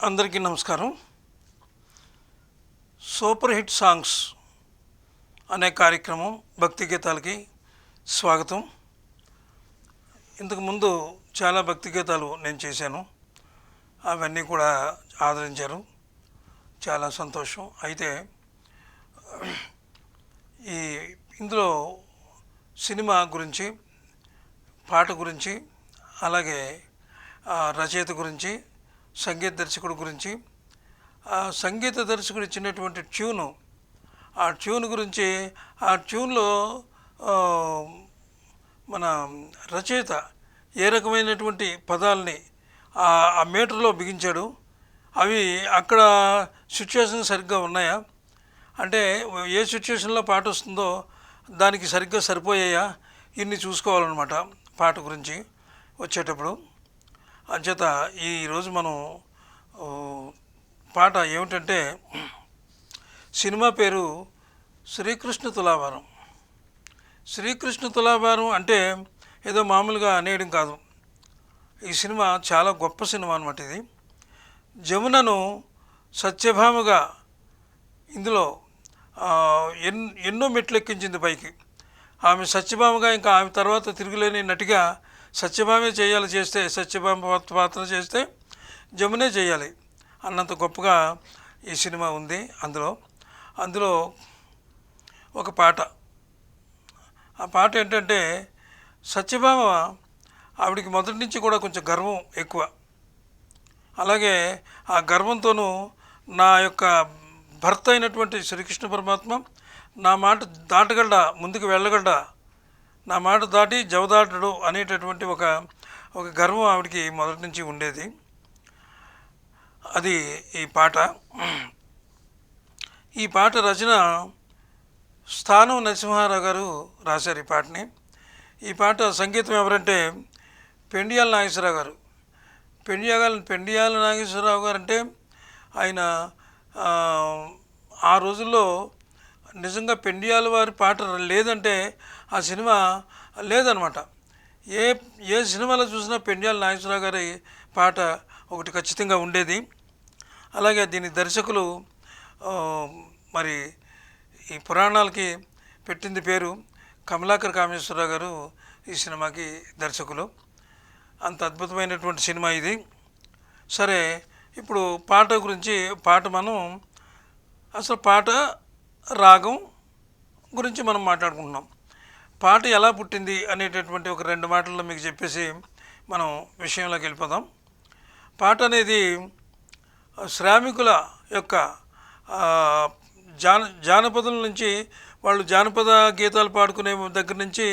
అందరికీ నమస్కారం. Super hit songs అనే కార్యక్రమం భక్తి గీతాలకి స్వాగతం. ఇంతకుముందు చాలా భక్తి గీతాలు నేను చేశాను, అవన్నీ కూడా ఆదరించారు, చాలా సంతోషం. అయితే ఈ ఇందులో సినిమా గురించి, పాట గురించి, అలాగే రచయిత గురించి, సంగీత దర్శకుడు గురించి, ఆ సంగీత దర్శకుడు ఇచ్చినటువంటి ట్యూను, ఆ ట్యూన్ గురించి, ఆ ట్యూన్లో మన రచయిత ఏ రకమైనటువంటి పదాలని ఆ మీటర్లో బిగించాడు, అవి అక్కడ సిచ్యువేషన్ సరిగ్గా ఉన్నాయా, అంటే ఏ సిచ్యువేషన్లో పాట వస్తుందో దానికి సరిగ్గా సరిపోయాయా, ఇన్ని చూసుకోవాలన్నమాట పాట గురించి వచ్చేటప్పుడు. అంచేత ఈరోజు మనం పాట ఏమిటంటే, సినిమా పేరు శ్రీకృష్ణ తులాభారం. శ్రీకృష్ణ తులాభారం అంటే ఏదో మామూలుగా అనేయడం కాదు. ఈ సినిమా చాలా గొప్ప సినిమా అన్నమాట. ఇది జమునను సత్యభామగా ఇందులో ఎన్నో మెట్లు ఎక్కించింది పైకి. ఆమె సత్యభామగా, ఇంకా ఆమె తర్వాత తిరుగులేని నటిగా సత్యభామే చేయాలి, చేస్తే సత్యభామ పాత్ర చేస్తే జమునే చేయాలి అన్నంత గొప్పగా ఈ సినిమా ఉంది. అందులో ఒక పాట, ఆ పాట ఏంటంటే, సత్యభామ ఆవిడికి మొదటి నుంచి కూడా కొంచెం గర్వం ఎక్కువ. అలాగే ఆ గర్వంతోనూ నా యొక్క భర్త అయినటువంటి శ్రీకృష్ణ పరమాత్మ నా మాట దాటగలడా, ముందుకు వెళ్ళగలడా, నా మాట దాటి జవదాటడు అనేటటువంటి ఒక గర్వం ఆవిడికి మొదటి నుంచి ఉండేది. అది ఈ పాట రచన స్థానం నరసింహారావు గారు రాశారు ఈ పాటని. ఈ పాట సంగీతం ఎవరంటే పెండియాల నాగేశ్వరరావు గారు. పెండియాల నాగేశ్వరరావు గారు అంటే ఆయన ఆ రోజుల్లో నిజంగా పెండియాల వారి పాట లేదంటే ఆ సినిమా లేదనమాట. ఏ సినిమాలో చూసినా పెండియాల నాగేశ్వరరావు గారి పాట ఒకటి ఖచ్చితంగా ఉండేది. అలాగే దీని దర్శకులు మరి ఈ పురాణాలకి పెట్టింది పేరు కమలాకర్ కామేశ్వరరావు గారు ఈ సినిమాకి దర్శకులు. అంత అద్భుతమైనటువంటి సినిమా ఇది. సరే, ఇప్పుడు పాట గురించి, మనం అసలు పాట రాగం గురించి మనం మాట్లాడుకుంటున్నాం. పాట ఎలా పుట్టింది అనేటటువంటి ఒక 2 మాటల్లో మీకు చెప్పేసి మనం విషయంలోకి వెళ్ళిపోదాం. పాట అనేది శ్రామికుల యొక్క జానపదుల నుంచి, వాళ్ళు జానపద గీతాలు పాడుకునే దగ్గర నుంచి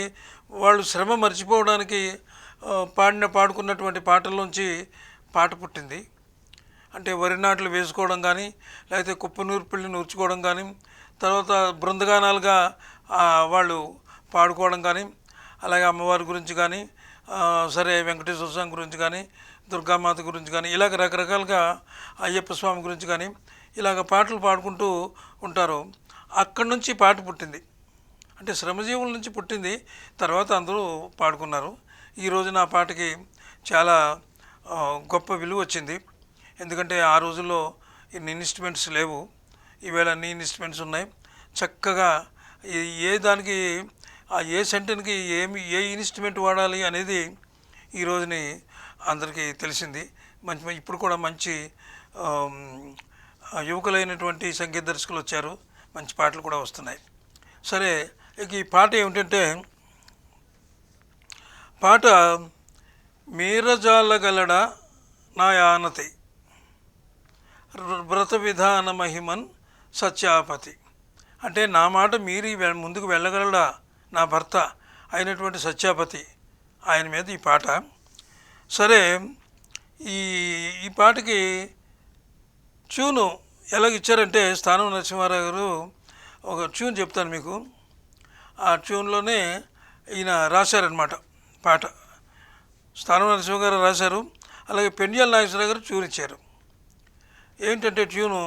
వాళ్ళు శ్రమ మర్చిపోవడానికి పాడుకున్నటువంటి పాటల్లోంచి పాట పుట్టింది. అంటే వరి నాట్లు వేసుకోవడం కానీ, లేకపోతే కుప్ప నూర్పిళ్ళి నూర్చుకోవడం కానీ, తర్వాత బృందగానాలుగా వాళ్ళు పాడుకోవడం కానీ, అలాగే అమ్మవారి గురించి కానీ, సరే వెంకటేశ్వర స్వామి గురించి కానీ, దుర్గామాత గురించి కానీ, ఇలాగ రకరకాలుగా అయ్యప్ప స్వామి గురించి కానీ, ఇలాగ పాటలు పాడుకుంటూ ఉంటారు. అక్కడి నుంచి పాట పుట్టింది. అంటే శ్రమజీవుల నుంచి పుట్టింది. తర్వాత అందరూ పాడుకున్నారు. ఈరోజు నా పాటకి చాలా గొప్ప విలువ వచ్చింది. ఎందుకంటే ఆ రోజుల్లో ఇన్ని ఇన్స్ట్రుమెంట్స్ లేవు, ఈవేళ అన్ని ఇన్స్ట్రుమెంట్స్ ఉన్నాయి. చక్కగా ఏ దానికి, ఏ సెంటెన్కి ఏ ఇన్స్ట్రుమెంట్ వాడాలి అనేది ఈ రోజుని అందరికీ తెలిసింది. ఇప్పుడు కూడా మంచి యువకులైనటువంటి సంగీత దర్శకులు వచ్చారు, మంచి పాటలు కూడా వస్తున్నాయి. సరే, ఇక ఈ పాట ఏమిటంటే, పాట మీరజాలగలడా నా యానతి వ్రత విధాన మహిమన్ సత్యాపతి. అంటే నా మాట మీరి ముందుకు వెళ్ళగలడా నా భర్త అయినటువంటి సత్యాపతి, ఆయన మీద ఈ పాట. సరే, ఈ పాటకి ట్యూను ఎలాగిచ్చారంటే, స్థానం నరసింహారావు గారు ఒక ట్యూన్ చెప్తాను మీకు. ఆ ట్యూన్లోనే ఈయన రాశారనమాట పాట. స్థానం నరసింహ గారు రాశారు, అలాగే పెండియాల నాగేశ్వరరావు గారు ట్యూన్ ఇచ్చారు. ఏంటంటే ట్యూను,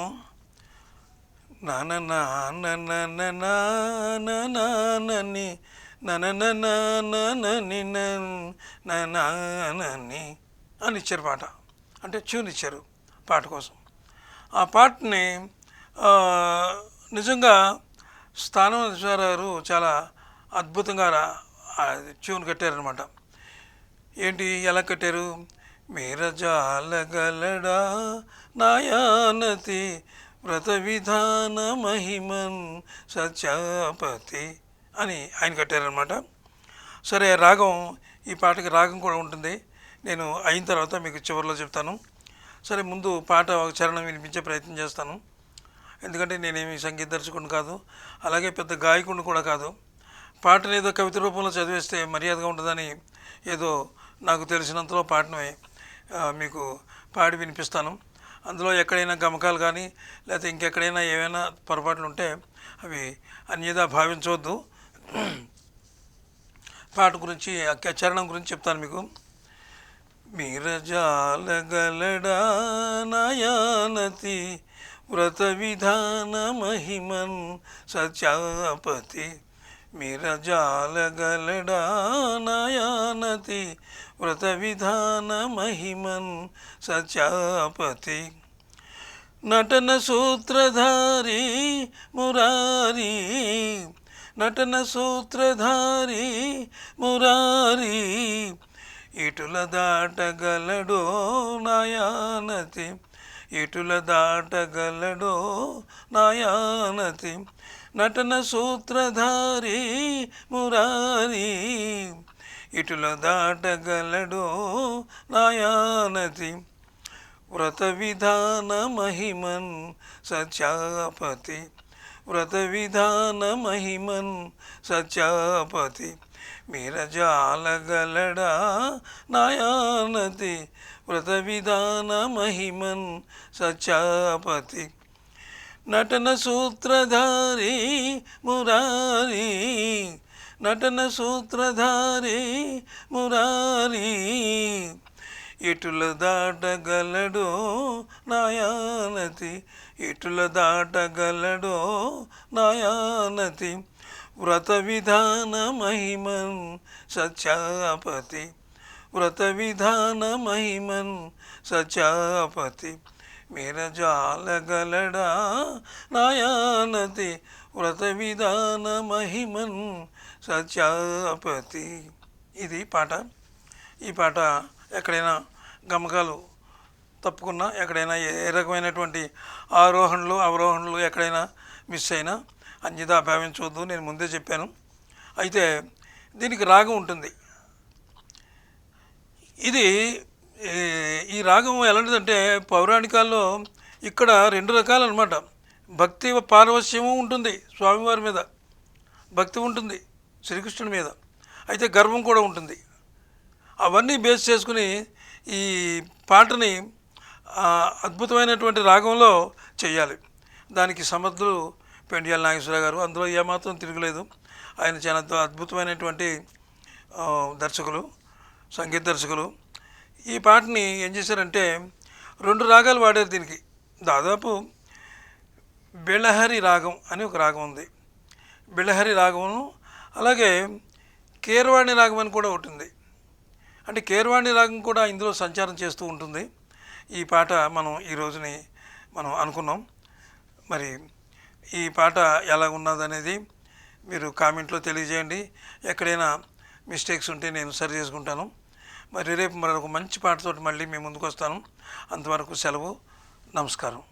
అని ఇచ్చారు పాట. అంటే ట్యూన్ ఇచ్చారు, పాట కోసం. ఆ పాటని నిజంగా స్థానం గారు చాలా అద్భుతంగా ట్యూన్ కట్టారనమాట. ఏంటి ఎలా కట్టారు? మేరజాలగలడా నాయానతి వ్రత విధాన మహిమన్ సత్యాపతి అని ఆయన కట్టారనమాట. సరే, రాగం, ఈ పాటకి రాగం కూడా ఉంటుంది, నేను అయిన తర్వాత మీకు చివరిలో చెప్తాను. సరే, ముందు పాట ఒక చరణం వినిపించే ప్రయత్నం చేస్తాను. ఎందుకంటే నేనేమి సంగీత దర్శకుడిని కాదు, అలాగే పెద్ద గాయకుడిని కూడా కాదు. పాటను ఏదో కవిత రూపంలో చదివేస్తే మర్యాదగా ఉంటుందని ఏదో నాకు తెలిసినంతలో పాటను మీకు పాడి వినిపిస్తాను. అందులో ఎక్కడైనా గమకాలు కానీ లేకపోతే ఇంకెక్కడైనా ఏమైనా పొరపాట్లు ఉంటే అవి అన్యదా భావించవద్దు. పాట గురించి, చరణం గురించి చెప్తాను మీకు. మీరజాలగలడా నయానతి వ్రత విధాన మహిమన్ సత్యాపతి. మీరజాలగలడా నయానతి వ్రత విధాన మహిమన్ సత్యాపతి. నటన సూత్రధారి మురారి, నటన సూత్రధారి మురారి, ఇటుల దాటగలడో నాయానతి, ఇటుల దాటగలడో నాయానతి. నటన సూత్రధారి మురారి, ఇటుల దాటగలడో నాయానతి. వ్రత విధాన మహిమన్ సత్యాపతి, వ్రత విధాన మహిమన్ సత్యాపతి. మీరజాలగలడా నాయానతి వ్రత విధాన మహిమన్ సత్యాపతి. నటన సూత్రధారి మురారి, నటన సూత్రధారి మురారి, ఇటుల దాటగలడో నాయానతి, ఇటుల దాటగలడో నాయానతి. వ్రత విధాన మహిమన్ సత్యాపతి, వ్రత విధాన మహిమన్ సత్యాపతి. మీరజాలగలడా నాయానతి వ్రత విధాన మహిమన్ సత్యాపతి. ఇది పాట. ఈ పాట ఎక్కడైనా గమకాలు తప్పుకున్నా, ఎక్కడైనా ఏ రకమైనటువంటి ఆరోహణలు అవరోహణలు ఎక్కడైనా మిస్ అయినా అన్యదా భావించవద్దు, నేను ముందే చెప్పాను. అయితే దీనికి రాగం ఉంటుంది. ఇది ఈ రాగం ఎలాంటిదంటే పౌరాణికాల్లో ఇక్కడ రెండు రకాలు అనమాట. భక్తి పారవశ్యము ఉంటుంది, స్వామివారి మీద భక్తి ఉంటుంది, శ్రీకృష్ణుడి మీద, అయితే గర్వం కూడా ఉంటుంది. అవన్నీ బేస్ చేసుకుని ఈ పాటని అద్భుతమైనటువంటి రాగంలో చేయాలి. దానికి సమర్థులు పెండియాల నాగేశ్వరరావు గారు, అందులో ఏమాత్రం తిరగలేదు. ఆయన చాలా అద్భుతమైనటువంటి దర్శకులు, సంగీత దర్శకులు. ఈ పాటని ఏం చేశారంటే రెండు రాగాలు వాడారు దీనికి. దాదాపు బిళహరి రాగం అని ఒక రాగం ఉంది, బిళహరి రాగమును, అలాగే కీరవాణి రాగం అని కూడా ఉంటుంది. అంటే కీరవాణి రాగం కూడా ఇందులో సంచారం చేస్తూ ఉంటుంది. ఈ పాట మనం ఈ రోజుని మనం అనుకున్నాం. మరి ఈ పాట ఎలా ఉన్నదనేది మీరు కామెంట్లో తెలియజేయండి. ఎక్కడైనా మిస్టేక్స్ ఉంటే నేను సరి చేసుకుంటాను. మరి రేపు మరొక మంచి పాటతోటి మళ్ళీ మీ ముందుకు వస్తాను. అంతవరకు సెలవు, నమస్కారం.